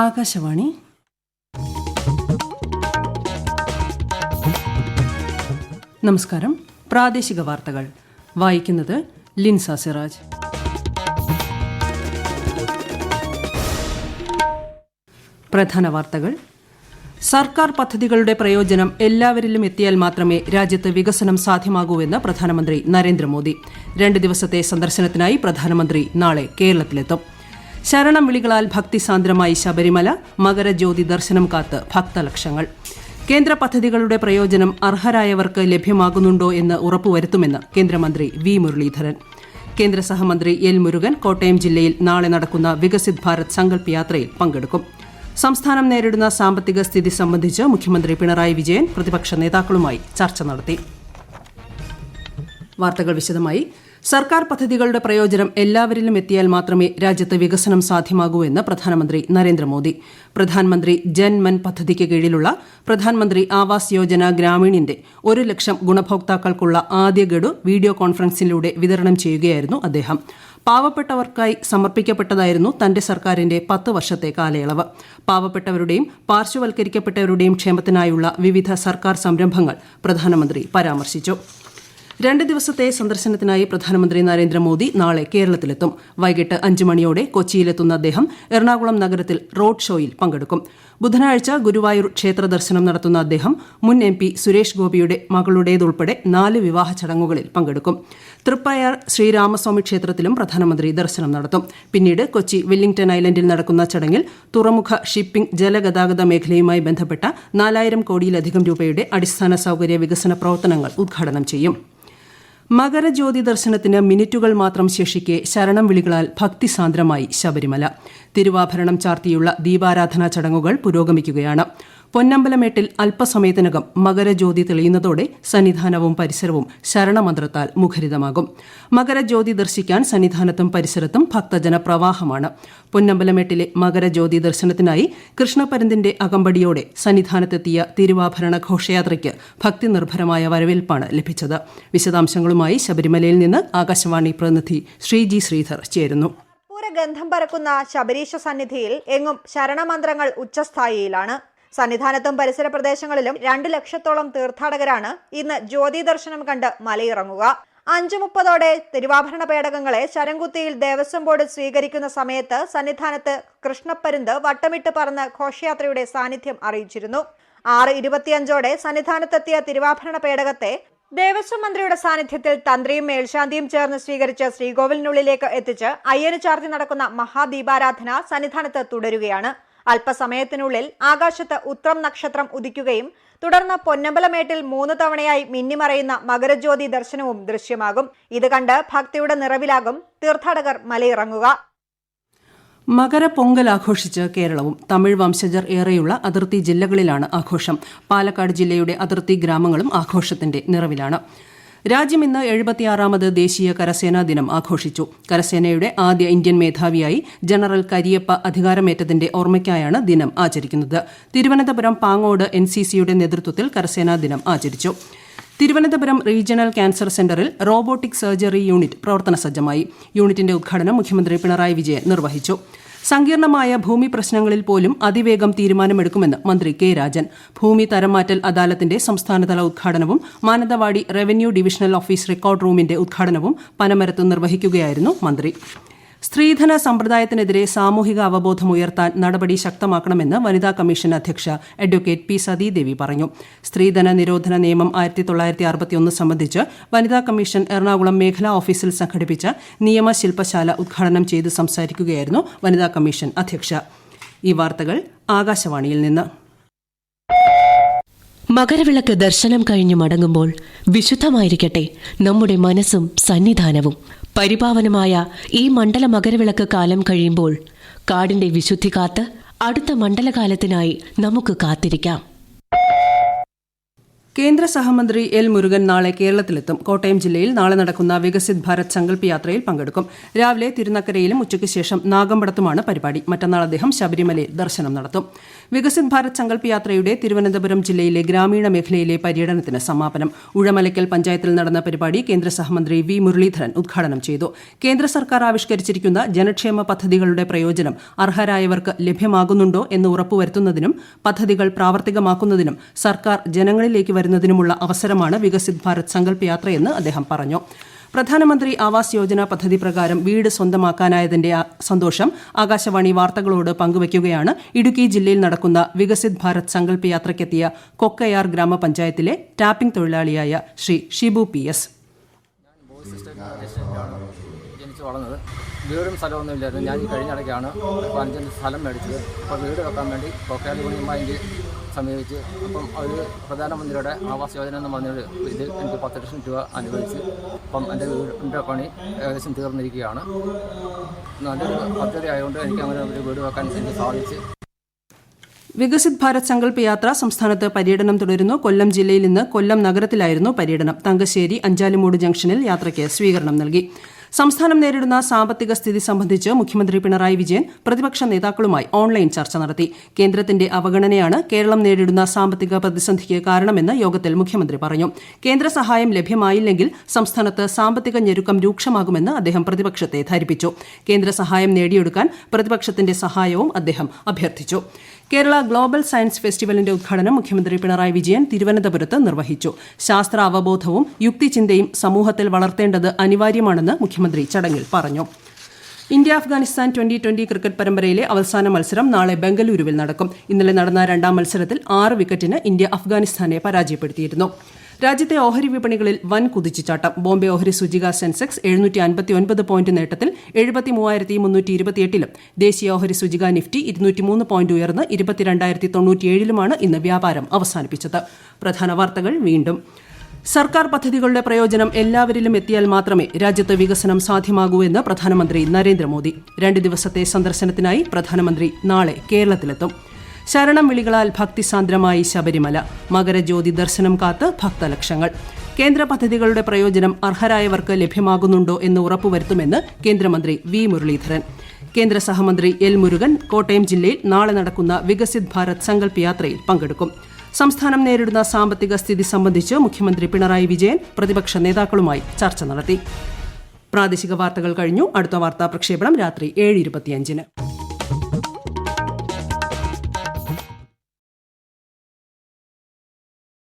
ആകാശവാണി. നമസ്കാരം. പ്രാദേശിക വാർത്തകൾ വായിക്കുന്നത് ലിൻസ സിറാജ്. പ്രധാന വാർത്തകൾ. സർക്കാർ പദ്ധതികളുടെ പ്രയോജനം എല്ലാവരിലും എത്തിയാൽ മാത്രമേ രാജ്യത്ത് വികസനം സാധ്യമാകൂവെന്ന് പ്രധാനമന്ത്രി നരേന്ദ്രമോദി. 2 ദിവസത്തെ സന്ദർശനത്തിനായി പ്രധാനമന്ത്രി നാളെ കേരളത്തിലെത്തും. ശരണം വിളികളാൽ ഭക്തിസാന്ദ്രമായി ശബരിമല, മകരജ്യോതി ദർശനം കാത്ത് ഭക്തലക്ഷങ്ങൾ. കേന്ദ്ര പദ്ധതികളുടെ പ്രയോജനം അർഹരായവർക്ക് ലഭ്യമാകുന്നുണ്ടോ എന്ന് ഉറപ്പുവരുത്തുമെന്ന് കേന്ദ്രമന്ത്രി വി മുരളീധരൻ. കേന്ദ്ര സഹമന്ത്രി എൽ മുരുകൻ കോട്ടയം ജില്ലയിൽ നാളെ നടക്കുന്ന വികസിത് ഭാരത് സങ്കൽപ് യാത്രയിൽ പങ്കെടുക്കും. സംസ്ഥാനം നേരിടുന്ന സാമ്പത്തിക സ്ഥിതി സംബന്ധിച്ച് മുഖ്യമന്ത്രി പിണറായി വിജയൻ പ്രതിപക്ഷ നേതാക്കളുമായി ചർച്ച നടത്തി. വാർത്തകൾ വിശദമായി. സർക്കാർ പദ്ധതികളുടെ പ്രയോജനം എല്ലാവരിലും എത്തിയാൽ മാത്രമേ രാജ്യത്ത് വികസനം സാധ്യമാകൂ എന്ന് പ്രധാനമന്ത്രി നരേന്ദ്രമോദി. പ്രധാനമന്ത്രി ജൻ മൻ പദ്ധതിക്ക് കീഴിലുള്ള പ്രധാനമന്ത്രി ആവാസ് യോജന ഗ്രാമീണിന്റെ 1 ലക്ഷം ഗുണഭോക്താക്കൾക്കുള്ള ആദ്യ ഗഡു വീഡിയോ കോൺഫറൻസിലൂടെ വിതരണം ചെയ്യുകയായിരുന്നു അദ്ദേഹം. പാവപ്പെട്ടവർക്കായി സമർപ്പിക്കപ്പെട്ടതായിരുന്നു തന്റെ സർക്കാരിന്റെ 10 വർഷത്തെ കാലയളവ്. പാവപ്പെട്ടവരുടെയും പാർശ്വവൽക്കരിക്കപ്പെട്ടവരുടെയും ക്ഷേമത്തിനായുള്ള വിവിധ സർക്കാർ സംരംഭങ്ങൾ പ്രധാനമന്ത്രി പരാമർശിച്ചു. 2 ദിവസത്തെ സന്ദർശനത്തിനായി പ്രധാനമന്ത്രി നരേന്ദ്രമോദി നാളെ കേരളത്തിലെത്തും. വൈകിട്ട് 5 മണിയോടെ കൊച്ചിയിലെത്തുന്ന അദ്ദേഹം എറണാകുളം നഗരത്തിൽ റോഡ് ഷോയിൽ പങ്കെടുക്കും. ബുധനാഴ്ച ഗുരുവായൂർ ക്ഷേത്ര ദർശനം നടത്തുന്ന അദ്ദേഹം മുൻ MP സുരേഷ് ഗോപിയുടെ മകളുടേതുൾപ്പെടെ 4 വിവാഹ ചടങ്ങുകളിൽ പങ്കെടുക്കും. തൃപ്പയാർ ശ്രീരാമസ്വാമി ക്ഷേത്രത്തിലും പ്രധാനമന്ത്രി ദർശനം നടത്തും. പിന്നീട് കൊച്ചി വെല്ലിംഗ്ടൺ ഐലൻഡിൽ നടക്കുന്ന ചടങ്ങിൽ തുറമുഖ, ഷിപ്പിംഗ്, ജലഗതാഗത മേഖലയുമായി ബന്ധപ്പെട്ട 4000 കോടിയിലധികം രൂപയുടെ അടിസ്ഥാന സൌകര്യ വികസന പ്രവർത്തനങ്ങൾ ഉദ്ഘാടനം ചെയ്യും. മകരജ്യോതി ദർശനത്തിന് മിനിറ്റുകൾ മാത്രം ശേഷിക്കെ ശരണം വിളികളാൽ ഭക്തിസാന്ദ്രമായി ശബരിമല. തിരുവാഭരണം ചാർത്തിയുള്ള ദീപാരാധനാ ചടങ്ങുകൾ പുരോഗമിക്കുകയാണ്. പൊന്നമ്പലമേട്ടിൽ അല്പസമയത്തിനകം മകരജ്യോതി തെളിയുന്നതോടെ സന്നിധാനവും പരിസരവും ശരണമന്ത്രത്താൽ മുഖരിതമാകും. മകരജ്യോതി ദർശിക്കാൻ സന്നിധാനത്തും പരിസരത്തും ഭക്തജനപ്രവാഹമാണ്. പൊന്നമ്പലമേട്ടിലെ മകരജ്യോതി ദർശനത്തിനായി കൃഷ്ണപരന്തിന്റെ അകമ്പടിയോടെ സന്നിധാനത്തെത്തിയ തിരുവാഭരണ ഘോഷയാത്രയ്ക്ക് ഭക്തിനിർഭരമായ വരവേൽപ്പാണ് ലഭിച്ചത്. വിശദാംശങ്ങളുമായി ശബരിമലയിൽ നിന്ന് ആകാശവാണി പ്രതിനിധി ശ്രീജി ശ്രീധർ ചേരുന്നു. ഗന്ധം പരക്കുന്ന ശബരീശ സന്നിധിയിൽ എങ്ങും ശരണമന്ത്രങ്ങൾ ഉച്ചസ്ഥായിയിലാണ്. സന്നിധാനത്തും പരിസര പ്രദേശങ്ങളിലും 2 ലക്ഷത്തോളം തീർത്ഥാടകരാണ് ഇന്ന് ജ്യോതി ദർശനം കണ്ട് മലയിറങ്ങുക. 5:30 തിരുവാഭരണ പേടകങ്ങളെ ശരംകുത്തിയിൽ ദേവസ്വം ബോർഡ് സ്വീകരിക്കുന്ന സമയത്ത് സന്നിധാനത്ത് കൃഷ്ണപ്പരുന്ത് വട്ടമിട്ട് പറന്ന് ഘോഷയാത്രയുടെ സാന്നിധ്യം അറിയിച്ചിരുന്നു. 6:25 സന്നിധാനത്തെത്തിയ തിരുവാഭരണ പേടകത്തെ ദേവസ്വം മന്ത്രിയുടെ സാന്നിധ്യത്തിൽ തന്ത്രിയും മേൽശാന്തിയും ചേർന്ന് സ്വീകരിച്ച് ശ്രീകോവിലിനുള്ളിലേക്ക് എത്തിച്ച് അയ്യന് ചാർത്തി നടക്കുന്ന മഹാദീപാരാധന സന്നിധാനത്ത് തുടരുകയാണ്. അല്പസമയത്തിനുള്ളിൽ ആകാശത്ത് ഉത്രം നക്ഷത്രം ഉദിക്കുകയും തുടർന്ന് പൊന്നമ്പലമേട്ടിൽ 3 തവണയായി മിന്നിമറയുന്ന മകരജ്യോതി ദർശനവും ദൃശ്യമാകും. ഇത് കണ്ട് ഭക്തിയുടെ നിറവിലാകും തീർത്ഥാടകർ മലയിറങ്ങുക. മകരപ്പൊങ്കൽ ആഘോഷിച്ച് കേരളവും. തമിഴ് വംശജർ ഏറെയുള്ള അതിർത്തി ജില്ലകളിലാണ് ആഘോഷം. പാലക്കാട് ജില്ലയുടെ അതിർത്തി ഗ്രാമങ്ങളും ആഘോഷത്തിന്റെ നിറവിലാണ്. രാജ്യം ഇന്ന് 76ാമത് ദേശീയ കരസേനാ ദിനം ആഘോഷിച്ചു. കരസേനയുടെ ആദ്യ ഇന്ത്യൻ മേധാവിയായി ജനറൽ കരിയപ്പ അധികാരമേറ്റതിന്റെ ഓർമ്മയ്ക്കായാണ് ദിനം ആചരിക്കുന്നത്. തിരുവനന്തപുരം പാങ്ങോട് NCCയുടെ നേതൃത്വത്തിൽ കരസേനാ ദിനം ആചരിച്ചു. തിരുവനന്തപുരം റീജിയണൽ ക്യാൻസർ സെന്ററിൽ റോബോട്ടിക് സർജറി യൂണിറ്റ് പ്രവർത്തന സജ്ജമായി. യൂണിറ്റിന്റെ ഉദ്ഘാടനം മുഖ്യമന്ത്രി പിണറായി വിജയൻ നിർവഹിച്ചു. സങ്കീർണമായ ഭൂമി പ്രശ്നങ്ങളിൽ പോലും അതിവേഗം തീരുമാനമെടുക്കുമെന്ന് മന്ത്രി കെ രാജൻ. ഭൂമി തരംമാറ്റൽ അദാലത്തിന്റെ സംസ്ഥാനതല ഉദ്ഘാടനവും Mananthavady revenue divisional office record റൂമിന്റെ ഉദ്ഘാടനവും പനമരത്ത് നിർവഹിക്കുകയായിരുന്നു മന്ത്രി. സ്ത്രീധന സമ്പ്രദായത്തിനെതിരെ സാമൂഹിക അവബോധമുയർത്താൻ നടപടി ശക്തമാക്കണമെന്ന് വനിതാ കമ്മീഷൻ അധ്യക്ഷ അഡ്വക്കേറ്റ് പി സതീദേവി പറഞ്ഞു. സ്ത്രീധന നിരോധന നിയമം 1961 സംബന്ധിച്ച് വനിതാ കമ്മീഷൻ എറണാകുളം മേഖലാ ഓഫീസിൽ സംഘടിപ്പിച്ച നിയമ ശില്പശാല ഉദ്ഘാടനം ചെയ്ത് സംസാരിക്കുകയായിരുന്നു വനിതാ കമ്മീഷൻ അധ്യക്ഷ. ഈ വാർത്തകൾ ആകാശവാണിയിൽ നിന്ന്. മകരവിളക്ക് ദർശനം കഴിഞ്ഞു മടങ്ങുമ്പോൾ വിശുദ്ധമായിരിക്കട്ടെ നമ്മുടെ മനസ്സും സന്നിധാനവും. പരിപാവനമായ ഈ മണ്ഡല മകരവിളക്ക് കാലം കഴിയുമ്പോൾ കാടിന്റെ വിശുദ്ധി കാത്ത് അടുത്ത മണ്ഡലകാലത്തിനായി നമുക്ക് കാത്തിരിക്കാം. കേന്ദ്ര സഹമന്ത്രി എൽ മുരുകൻ നാളെ കേരളത്തിലെത്തും. കോട്ടയം ജില്ലയിൽ നാളെ നടക്കുന്ന വികസിത് ഭാരത് സങ്കല്പ് യാത്രയിൽ പങ്കെടുക്കും. രാവിലെ തിരുനക്കരയിലും ഉച്ചയ്ക്ക് ശേഷം നാഗമ്പടത്തുമാണ് പരിപാടി. മറ്റന്നാൾ അദ്ദേഹം ശബരിമലയിൽ ദർശനം നടത്തും. വികസിത് ഭാരത് സങ്കല്പ് യാത്രയുടെ തിരുവനന്തപുരം ജില്ലയിലെ ഗ്രാമീണ മേഖലയിലെ പര്യടനത്തിന് സമാപനം. ഉഴമലയ്ക്കൽ പഞ്ചായത്തിൽ നടന്ന പരിപാടി കേന്ദ്ര സഹമന്ത്രി വി മുരളീധരൻ ഉദ്ഘാടനം ചെയ്തു. കേന്ദ്ര സർക്കാർ ആവിഷ്കരിച്ചിരിക്കുന്ന ജനക്ഷേമ പദ്ധതികളുടെ പ്രയോജനം അർഹരായവർക്ക് ലഭ്യമാകുന്നുണ്ടോ എന്ന് ഉറപ്പുവരുത്തുന്നതിനും പദ്ധതികൾ പ്രാവർത്തികമാക്കുന്നതിനും സർക്കാർ ജനങ്ങളിലേക്ക് വരുന്നതിനുമുള്ള അവസരമാണ് വികസിത് ഭാരത് സങ്കല്പ് യാത്രയെന്ന് അദ്ദേഹം പറഞ്ഞു. പ്രധാനമന്ത്രി ആവാസ് യോജന പദ്ധതി പ്രകാരം വീട് സ്വന്തമാക്കാനായതിന്റെ സന്തോഷം ആകാശവാണി വാർത്തകളോട് പങ്കുവയ്ക്കുകയാണ് ഇടുക്കി ജില്ലയിൽ നടക്കുന്ന വികസിത് ഭാരത് സങ്കല്പ് യാത്രയ്ക്കെത്തിയ കൊക്കയാർ ഗ്രാമപഞ്ചായത്തിലെ ടാപ്പിംഗ് തൊഴിലാളിയായ ശ്രീ ഷിബു PS. ജനിച്ചു വളർന്നത്. വീടും സ്ഥലമൊന്നും ഇല്ലായിരുന്നു. ഞാൻ ഈ കഴിഞ്ഞിടയ്ക്കാണ് 5 സെന്റ് സ്ഥലം മേടിച്ചത്. അപ്പോൾ വീട് വെക്കാൻ വേണ്ടി കൊക്കയാർ യൂണിയൻ ബാങ്കിൽ സമീപിച്ച് അപ്പം അവർ പ്രധാനമന്ത്രിയുടെ ആവാസ് യോജന എന്ന് പറഞ്ഞൊരു ഇതിൽ എനിക്ക് 10 ലക്ഷം രൂപ അനുവദിച്ച് അപ്പം എൻ്റെ വീടിൻ്റെ പണി ഏകദേശം തീർന്നിരിക്കുകയാണ്. നല്ലൊരു പദ്ധതി ആയതുകൊണ്ട് എനിക്ക് അങ്ങനെ ഒരു വീട് വെക്കാൻ എനിക്ക് സാധിച്ചു. വികസിത് ഭാരത് സങ്കല്പ് യാത്ര സംസ്ഥാനത്ത് പര്യടനം തുടരുന്നു. കൊല്ലം ജില്ലയിൽ നിന്ന് കൊല്ലം നഗരത്തിലായിരുന്നു പര്യടനം. തങ്കശ്ശേരി അഞ്ചാലുമൂട് ജംഗ്ഷനിൽ യാത്രയ്ക്ക് സ്വീകരണം നൽകി. സംസ്ഥാനം നേരിടുന്ന സാമ്പത്തിക സ്ഥിതി സംബന്ധിച്ച് മുഖ്യമന്ത്രി പിണറായി വിജയൻ പ്രതിപക്ഷ നേതാക്കളുമായി ഓൺലൈൻ ചർച്ച നടത്തി. കേന്ദ്രത്തിന്റെ അവഗണനയാണ് കേരളം നേരിടുന്ന സാമ്പത്തിക പ്രതിസന്ധിക്ക് കാരണമെന്ന് യോഗത്തിൽ മുഖ്യമന്ത്രി പറഞ്ഞു. കേന്ദ്ര സഹായം ലഭ്യമായില്ലെങ്കിൽ സംസ്ഥാനത്ത് സാമ്പത്തിക ഞെരുക്കം രൂക്ഷമാകുമെന്ന് അദ്ദേഹം പ്രതിപക്ഷത്തെ ധരിപ്പിച്ചു. കേന്ദ്ര സഹായം നേടിയെടുക്കാൻ പ്രതിപക്ഷത്തിന്റെ സഹായവും അദ്ദേഹം അഭ്യർത്ഥിച്ചു. കേരള ഗ്ലോബൽ സയൻസ് ഫെസ്റ്റിവലിന്റെ ഉദ്ഘാടനം മുഖ്യമന്ത്രി പിണറായി വിജയൻ തിരുവനന്തപുരത്ത് നിർവഹിച്ചു. ശാസ്ത്ര അവബോധവും യുക്തിചിന്തയും സമൂഹത്തിൽ വളർത്തേണ്ടത് അനിവാര്യമാണെന്ന് മുഖ്യമന്ത്രി ചടങ്ങിൽ പറഞ്ഞു. ഇന്ത്യ അഫ്ഗാനിസ്ഥാൻ 2020 ക്രിക്കറ്റ് പരമ്പരയിലെ അവസാന മത്സരം നാളെ ബംഗളൂരുവിൽ നടക്കും. ഇന്നലെ നടന്ന രണ്ടാം മത്സരത്തിൽ 6 വിക്കറ്റിന് ഇന്ത്യ അഫ്ഗാനിസ്ഥാനെ പരാജയപ്പെടുത്തിയിരുന്നു. രാജ്യത്തെ ഓഹരി വിപണികളിൽ വൻ കുതിച്ചുചാട്ടം. ബോംബെ ഓഹരി സൂചിക സെൻസെക്സ് 759 പോയിന്റ് നേട്ടത്തിൽ 73,328-ലും ദേശീയ ഓഹരി സൂചിക നിഫ്റ്റി 203 പോയിന്റ് ഉയർന്ന് 22,097-ലുമാണ് ഇന്ന് വ്യാപാരം അവസാനിപ്പിച്ചത്. പ്രധാന വാർത്തകൾ വീണ്ടും. സർക്കാർ പദ്ധതികളുടെ പ്രയോജനം എല്ലാവരിലും എത്തിയാൽ മാത്രമേ രാജ്യത്ത് വികസനം സാധ്യമാകൂ എന്ന് പ്രധാനമന്ത്രി നരേന്ദ്രമോദി. 2 ദിവസത്തെ സന്ദർശനത്തിനായി പ്രധാനമന്ത്രി നാളെ കേരളത്തിലെത്തും. ശരണം വിളികളാൽ ഭക്തിസാന്ദ്രമായി ശബരിമല. മകരജ്യോതി ദർശനം കാത്ത് ഭക്തലക്ഷങ്ങൾ. കേന്ദ്ര പദ്ധതികളുടെ പ്രയോജനം അർഹരായവർക്ക് ലഭ്യമാകുന്നുണ്ടോ എന്ന് ഉറപ്പുവരുത്തുമെന്ന് കേന്ദ്രമന്ത്രി വി മുരളീധരൻ. കേന്ദ്ര സഹമന്ത്രി എൽ മുരുകൻ കോട്ടയം ജില്ലയിൽ നാളെ നടക്കുന്ന വികസിത് ഭാരത് സങ്കല്പ് യാത്രയിൽ പങ്കെടുക്കും. സംസ്ഥാനം നേരിടുന്ന സാമ്പത്തിക സ്ഥിതി സംബന്ധിച്ച് മുഖ്യമന്ത്രി പിണറായി വിജയൻ പ്രതിപക്ഷ നേതാക്കളുമായി ചർച്ച നടത്തി. പ്രാദേശിക വാർത്തകൾ കഴിഞ്ഞു. അടുത്ത വാർത്താ പ്രക്ഷേപണം രാത്രി 7:25-ന്.